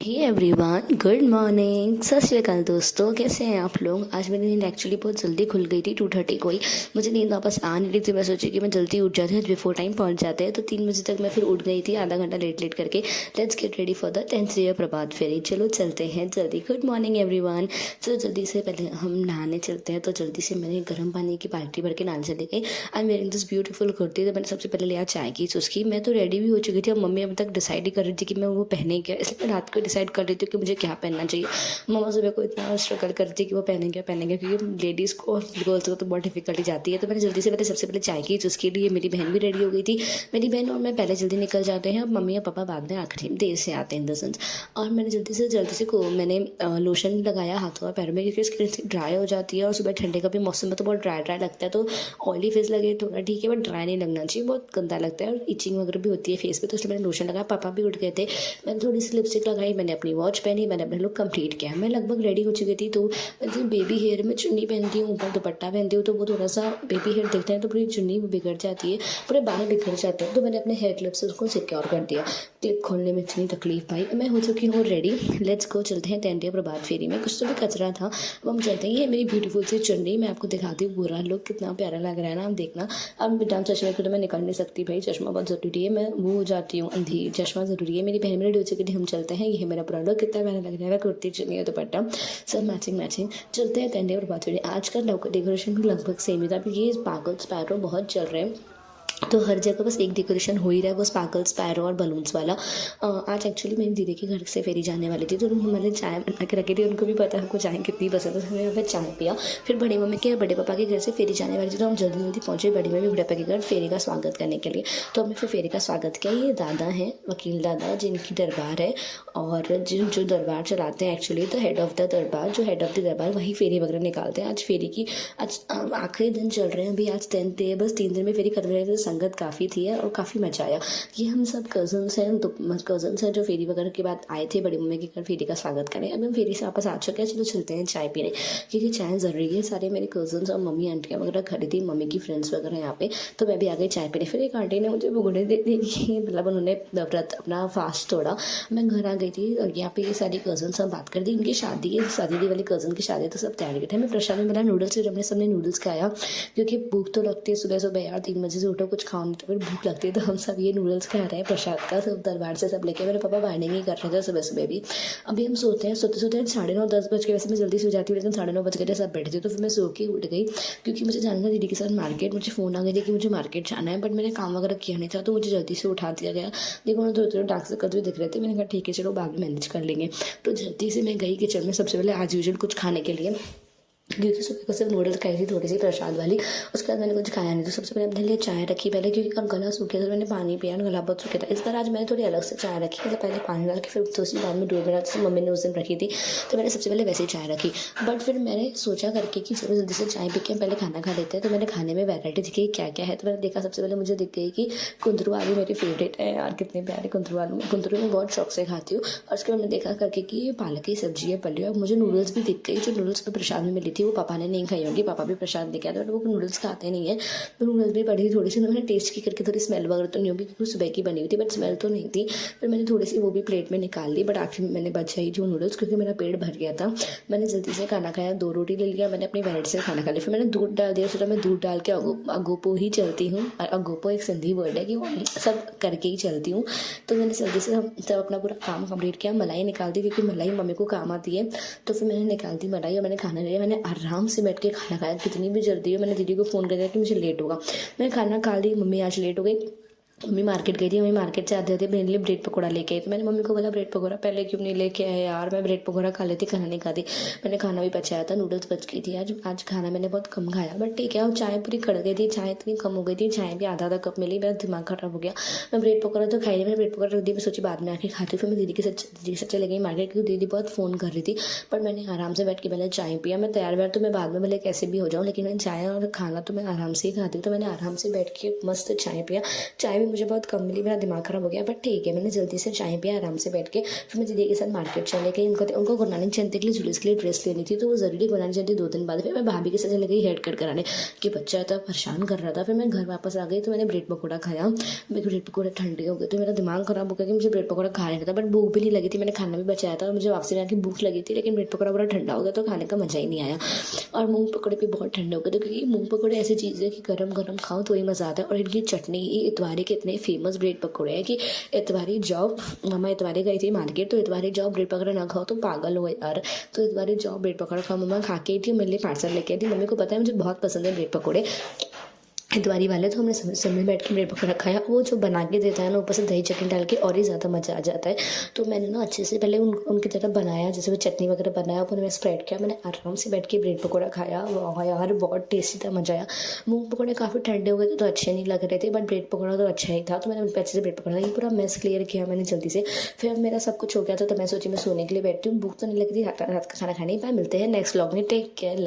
Hey everyone, good morning. सत श्री अकाल दोस्तों, कैसे हैं आप लोग। आज मेरी नींद एक्चुअली बहुत जल्दी खुल गई थी। 2:30 को ही मुझे नींद वापस आ नहीं रही थी। मैं सोची कि मैं जल्दी उठ जाती हूँ, बिफोर टाइम पहुँच जाते हैं। तो 3 बजे तक मैं फिर उठ गई थी, आधा घंटा लेट लेट करके। Let's get ready for the 10th year प्रभात फेरी। चलो चलते हैं जल्दी। Good morning everyone. चलो जल्दी से पहले हम नहाने चलते हैं। तो जल्दी से मैंने गर्म पानी की बाल्टी भर के नहाने चली गई। I am wearing this beautiful kurti. तो मैंने सबसे पहले लिया चाय की चुस्की। मैं तो रेडी भी हो चुकी थी। अब मम्मी अभी तक डिसाइड ही कर रही थी कि मैं वो पहने क्या, इसलिए मैं रात को डिसाइड कर रही थी कि मुझे क्या पहनना चाहिए। मम्मा सुबह को इतना स्ट्रगल करती कि वो पहनेंगे, क्योंकि लेडीज़ को और गर्ल्स को तो बहुत डिफिकल्टी जाती है। तो मैंने जल्दी से पहले सबसे पहले चाय की, उसके लिए मेरी बहन भी रेडी हो गई थी। मेरी बहन और मैं पहले जल्दी निकल जाते हैं, और मम्मी और पापा बाद में आखिरी देर से आते हैं इन द सेंस। और मैंने जल्दी से मैंने लोशन लगाया हाथों और पैरों में, क्योंकि स्किन ड्राई हो जाती है। और सुबह ठंडे का भी मौसम में तो बहुत ड्राई लगता है। तो ऑयली फेस लगे थोड़ा ठीक है, बट ड्राई नहीं लगना चाहिए, बहुत गंदा लगता है। और इचिंग वगैरह भी होती है फेस पे, तो इसलिए मैंने लोशन लगाया। पापा भी उठ गए थे। मैंने थोड़ी सी लिपस्टिक लगाई, मैंने अपनी वॉच पहनी, मैंने अपना लुक कंप्लीट किया। मैं लगभग रेडी हो चुकी थी। तो मैं बेबी हेयर में चुन्नी पहनती हूँ, ऊपर दुपट्टा पहनती हूँ, तो वो थोड़ा सा बेबी हेयर देखते हैं तो पूरी चुन्नी बिगड़ जाती है, पूरे बाल बिगड़ जाते हैं। तो मैंने अपने हेयर क्लिप से उसको सिक्योर कर दिया। क्लिप खोलने में इतनी तकलीफ भाई। मैं हो चुकी हूँ रेडी। लेट्स गो, चलते हैं 10th ईयर प्रभात फेरी में। कुछ तो भी कचरा था, अब हम चलते हैं। ये मेरी ब्यूटीफुल सी चुन्नी, मैं आपको दिखाती हूँ पूरा लुक, कितना प्यारा लग रहा है ना, आप देखना। अब बिना चश्मे को तो मैं निकल नहीं सकती भाई, चश्मा बहुत ज़रूरी है। मैं वो हो जाती हूँ अंधी, चश्मा ज़रूरी है। मेरी बहन में रेडी हो चुकी थी, हम चलते हैं। ये मेरा पूरा लुक, कितना प्यारा लग रहा है, कुर्ती चुन्नी और दुपट्टा सब मैचिंग। चलते हैं 10th ईयर प्रभात फेरी। आज का डेकोरेशन भी लगभग सेम ही था, क्योंकि ये स्पार्कल स्पैरो बहुत चल रहे हैं। तो हर जगह बस एक डेकोरेशन हो ही रहा है, वो स्पार्कल स्पैरो और बलून्स वाला। आज एक्चुअली मेरी दीदी के घर से फेरी जाने वाली थी, तो उन्होंने चाय बना के रखी थी। उनको भी पता है हमको चाय कितनी पसंद है, तो उन्होंने यहाँ पे चाय पिया। फिर बड़ी मम्मी के बड़े पापा के घर से फेरी जाने वाली थी, तो हम जल्दी पहुँचे बड़ी मम्मी बड़े पापा के घर फेरी का स्वागत करने के लिए। तो हमने फिर फेरी का स्वागत किया। ये दादा हैं, वकील दादा, जिनकी दरबार है, और जो दरबार चलाते हैं एक्चुअली, तो हेड ऑफ़ द दरबार, जो हेड ऑफ़ द दरबार वही फेरी वगैरह निकालते हैं। आज फेरी की आज आखिरी दिन चल रहे हैं अभी। आज 10th डे, बस 3 दिन में फेरी कर रहे थे। संगत काफ़ी थी और काफ़ी मजा आया। ये हम सब कज़न्स हैं, तो कज़न्स हैं जो फेरी वगैरह के बाद आए थे बड़ी मम्मी के घर फेरी का स्वागत करने। अब हम फेरी से वापस आ चुके हैं। चलो चलते हैं चाय पीने, क्योंकि चाय ज़रूरी है। सारे मेरे कज़न्स और मम्मी आंटियाँ वगैरह खड़ी थी, मम्मी की फ्रेंड्स वगैरह यहाँ पे, तो मैं भी आ गई चाय पीने। फिर एक आंटी ने मुझे भगोड़े दे दी कि मतलब उन्होंने व्रत अपना फास्ट तोड़ा। मैं घर आ गई थी और यहाँ पे ये सारी कज़न्स हम बात कर दी। इनकी शादी है, शादी वाली कज़न की शादी, तो सब तैयारी थे। मैं प्रसाद में मिला नूडल्स, फिर हमने सबने नूडल्स खाया, क्योंकि भूख तो लगती है सुबह यार। 3 बजे से उठो, कुछ खाओ नहीं तो फिर भूख लगती है। तो हम सब ये नूडल्स खा रहे हैं प्रसाद का, सब दरबार से सब लेके। मेरे पापा बाइंडिंग ही कर रहे थे सुबह भी। अभी हम सोते हैं, सोते 9:30 10 बज के, वैसे मैं जल्दी सो जाती हूँ, लेकिन 9:30 बज गए सब बैठे थे। तो फिर मैं सो के उठ गई, क्योंकि मुझे जाना था दीदी के साथ मार्केट। मुझे फ़ोन आ गई थी कि मुझे मार्केट जाना है, बट मैंने काम वगैरह किया नहीं था, तो मुझे जल्दी से उठा दिया गया। देखो ना, थोड़े डार्क सर्कल्स भी दिख रहे थे। मैंने कहा ठीक है चलो बाद में मैनेज कर लेंगे। तो जल्दी से मैं गई किचन में, सबसे पहले एज यूजुअल कुछ खाने के लिए, क्योंकि सुबह को सिर्फ नूडल्स खाई थी थोड़ी सी प्रसाद वाली। उसके बाद मैंने कुछ खाया नहीं। तो सबसे पहले अपने लिए चाय रखी पहले, क्योंकि कल गला सूख गया था, मैंने पानी पिया और गला बहुत सूखा था। इस बार आज मैंने थोड़ी अलग से चाय रखी, मतलब पहले पानी डाल के फिर दूसरी बाद में दूध बना, जैसे मम्मी ने उस दिन रखी थी। तो मैंने सबसे पहले वैसे ही चाय रखी, बट फिर मैंने सोचा करके कि चलो जल्दी से चाय पी के पहले खाना खा लेते हैं। तो मैंने खाने में वैरायटी दिखी क्या क्या है, तो मैंने देखा सबसे पहले मुझे दिख गई कि कुंदरू आलू मेरी फेवरेट है यार, कितने प्यारे कुंदरू आलू। कुंदरू मैं बहुत शौक से खाती हूँ। और उसके बाद मैंने देखा करके कि ये पालक की सब्जी है पली, और मुझे नूडल्स भी दिख गई। जो नूडल्स पर प्रसाद में मिली थी वो पापा ने नहीं खाई होगी, पापा भी प्रसाद लेके आते, बट वो नूडल्स खाते नहीं है। तो नूडल्स भी पड़ी थी थोड़ी सी, मैंने टेस्ट की करके, थोड़ी स्मेल वगैरह तो नहीं होगी क्योंकि सुबह की बनी हुई थी, बट स्मेल तो नहीं थी। फिर मैंने थोड़ी सी वो भी प्लेट में निकाल ली, बट आखिर में मैंने बचाई जो नूडल्स, क्योंकि मेरा पेट भर गया था। मैंने जल्दी से खाना खाया, 2 रोटी ले लिया, मैंने अपनी वैरायटी से खाना खा लिया। फिर मैंने दूध डाल दिया, सोचा मैं दूध डाल के अगोपो ही चलती हूँ। अगोपो एक सिंधी वर्ड है कि वो सब करके ही चलती हूँ। तो मैंने जल्दी से सब अपना पूरा काम कंप्लीट किया। मलाई निकाल दी, क्योंकि मलाई मम्मी को काम आती है। तो फिर मैंने निकाल दी मलाई और मैंने खाना लिया। मैंने आराम से बैठ के खाना खाया, कितनी भी जल्दी हो। मैंने दीदी को फ़ोन कर दिया कि मुझे लेट होगा। मैंने खाना खा ली, मम्मी आज लेट हो गई। मम्मी मार्केट गई थी, मम्मी मार्केट से आते थे मेरे लिए ब्रेड पकौड़ा लेके आई। तो मैंने मम्मी को बोला ब्रेड पकौड़ा पहले क्यों नहीं लेके आए यार, मैं ब्रेड पकौड़ा खा लेती, खाना नहीं खाती। मैंने खाना भी पचाया था, नूडल्स बच गई थी। आज खाना मैंने बहुत कम खाया, बट ठीक है। और चाय पूरी कड़ गई थी, चाय इतनी कम हो गई थी, चाय भी आधा कप मिली, मेरा दिमाग खराब हो गया। मैं ब्रेड पकौड़ा तो खाई नहीं, मैंने ब्रेड पकौड़ा रख दी, मैं सोची बाद में आके खाती हूँ। फिर मैं दीदी के साथ चले गई मार्केट, क्योंकि दीदी बहुत फ़ोन कर रही थी। पर मैंने आराम से बैठ के पहले चाय पिया। मैं तैयार तो मैं बाद में भले कैसे भी हो जाऊँ, लेकिन मैं चाय और खाना तो मैं आराम से ही खाती हूँ। तो मैंने आराम से बैठ के मस्त चाय पिया। चाय भी मुझे बहुत कम मिली, मेरा दिमाग ख़राब हो गया, बट ठीक है। मैंने जल्दी से चाय पिया आराम से बैठ के, फिर मैं दीदी के साथ मार्केट चले गई। उनको गुरु नानक जयंती के लिए जुलूस के लिए ड्रेस लेनी थी, तो वो ज़रूरी गुरु नानक जयंती 2 दिन बाद। फिर मैं भाभी के साथ चली गई हेयर कट कराने, कि बच्चा इतना परेशान कर रहा था। फिर मैं घर वापस आ गई तो मैंने ब्रेड पकौड़ा खाया। मेरे ब्रेड पकौड़े ठंडे हो गए तो मेरा दिमाग ख़राब हो गया कि मुझे ब्रेड पकौड़ा खा लेना था, बट भूख भी नहीं लगी थी, मैंने खाना भी बचाया था। मुझे वापसी में आके भूख लगी थी, लेकिन ब्रेड पकौड़ा पूरा ठंडा हो गया तो खाने का मज़ा ही नहीं आया। और मूंग पकौड़े भी बहुत ठंडे हो गए, तो क्योंकि मूंग पकौड़े ऐसी चीज़ है कि गरम गरम खाओ तो ही मज़ा आता है। और इनकी चटनी, ये इतवारी के इतने फेमस ब्रेड पकौड़े हैं कि इतवारी जाओ, मम्मा इतवारी गई थी मार्केट, तो इतवारी जाओ ब्रेड पकौड़ा ना खाओ तो पागल हो यार। तो इतवारी जाओ ब्रेड पकौड़ा खाओ। मम्मा खा के आई थी, मेरे लिए पार्सल लेके आई थी। मम्मी को पता है मुझे बहुत पसंद है ब्रेड पकौड़े इतवारी वाले, तो हमने सब में बैठ के ब्रेड पकौड़ा खाया। वो जो बना के देता है ना ऊपर से दही चटनी डाल के, और ही ज़्यादा मज़ा आ जाता है। तो मैंने ना अच्छे से पहले उनकी तरह बनाया, जैसे वो चटनी वगैरह बनाया, उन्हें मैं स्प्रेड किया, मैंने आराम से बैठ के ब्रेड पकौड़ा खाया। वाह यार बहुत टेस्टी था, मज़ा आया। मूँग पकौड़े काफ़ी ठंडे हो गए थे तो अच्छे नहीं लग रहे थे, बट ब्रेड पकौड़ा तो अच्छा ही था। तो मैंने अच्छे से ब्रेड पकौड़ा, ये पूरा मेस क्लियर किया मैंने जल्दी से। फिर मेरा सब कुछ हो गया था, तो मैं सोची मैं सोने के लिए बैठती हूँ, भूख तो नहीं लगी थी, रात का खाना खाने ही पाया। मिलते हैं नेक्स्ट व्लॉग में, टेक केयर।